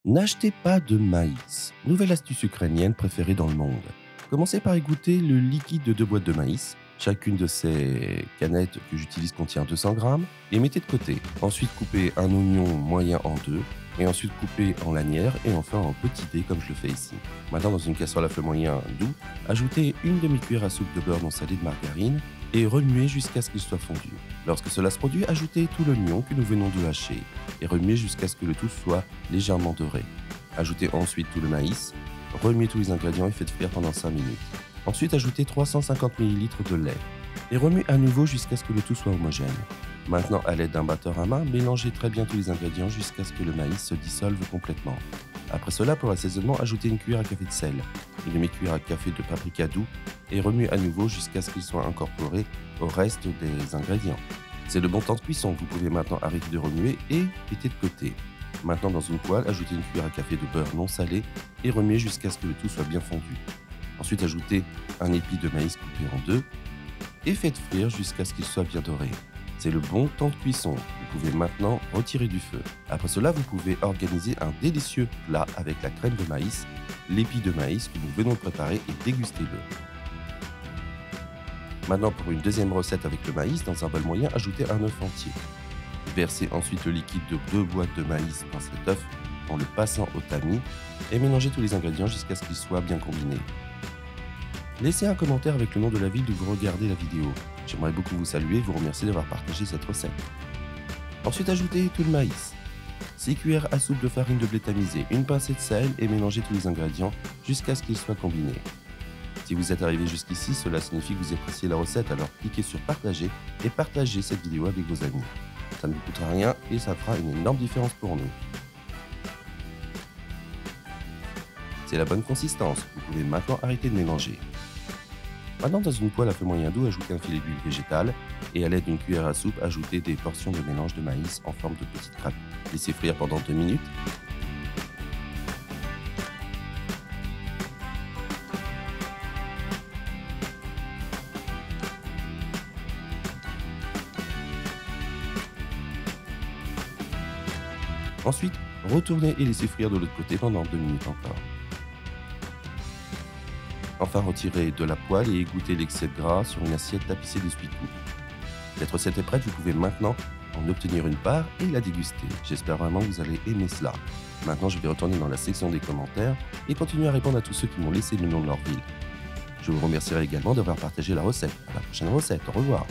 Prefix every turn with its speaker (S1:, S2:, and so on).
S1: N'achetez pas de maïs. Nouvelle astuce ukrainienne préférée dans le monde. Commencez par égoutter le liquide de 2 boîtes de maïs. Chacune de ces canettes que j'utilise contient 200 grammes et mettez de côté. Ensuite, coupez un oignon moyen en deux et ensuite coupez en lanières et enfin en petits dés comme je le fais ici. Maintenant, dans une casserole à feu moyen doux, ajoutez une demi-cuillère à soupe de beurre non salé de margarine et remuez jusqu'à ce qu'il soit fondu. Lorsque cela se produit, ajoutez tout l'oignon que nous venons de hacher et remuez jusqu'à ce que le tout soit légèrement doré. Ajoutez ensuite tout le maïs, remuez tous les ingrédients et faites frire pendant 5 minutes. Ensuite, ajoutez 350 ml de lait et remuez à nouveau jusqu'à ce que le tout soit homogène. Maintenant, à l'aide d'un batteur à main, mélangez très bien tous les ingrédients jusqu'à ce que le maïs se dissolve complètement. Après cela, pour l'assaisonnement, ajoutez une cuillère à café de sel, une demi-cuillère à café de paprika doux et remuez à nouveau jusqu'à ce qu'il soit incorporé au reste des ingrédients. C'est le bon temps de cuisson, vous pouvez maintenant arrêter de remuer et mettez de côté. Maintenant, dans une poêle, ajoutez une cuillère à café de beurre non salé et remuez jusqu'à ce que le tout soit bien fondu. Ensuite, ajoutez un épi de maïs coupé en deux et faites frire jusqu'à ce qu'il soit bien doré. C'est le bon temps de cuisson. Vous pouvez maintenant retirer du feu. Après cela, vous pouvez organiser un délicieux plat avec la crème de maïs, l'épi de maïs que nous venons de préparer et dégustez-le. Maintenant, pour une deuxième recette avec le maïs, dans un bol moyen, ajoutez un œuf entier. Versez ensuite le liquide de 2 boîtes de maïs dans cet œuf en le passant au tamis et mélangez tous les ingrédients jusqu'à ce qu'ils soient bien combinés. Laissez un commentaire avec le nom de la ville d'où vous regardez la vidéo. J'aimerais beaucoup vous saluer et vous remercier d'avoir partagé cette recette. Ensuite, ajoutez tout le maïs, 6 cuillères à soupe de farine de blé tamisé, une pincée de sel et mélangez tous les ingrédients jusqu'à ce qu'ils soient combinés. Si vous êtes arrivé jusqu'ici, cela signifie que vous appréciez la recette, alors cliquez sur partager et partagez cette vidéo avec vos amis. Ça ne vous coûtera rien et ça fera une énorme différence pour nous. C'est la bonne consistance, vous pouvez maintenant arrêter de mélanger. Maintenant, dans une poêle à feu moyen doux, ajoutez un filet d'huile végétale et à l'aide d'une cuillère à soupe, ajoutez des portions de mélange de maïs en forme de petites grappes. Laissez frire pendant 2 minutes. Ensuite, retournez et laissez frire de l'autre côté pendant 2 minutes encore. Enfin, retirez de la poêle et égouttez l'excès de gras sur une assiette tapissée d'essuie-tout. Cette recette est prête, vous pouvez maintenant en obtenir une part et la déguster. J'espère vraiment que vous allez aimer cela. Maintenant, je vais retourner dans la section des commentaires et continuer à répondre à tous ceux qui m'ont laissé le nom de leur ville. Je vous remercierai également d'avoir partagé la recette. À la prochaine recette, au revoir.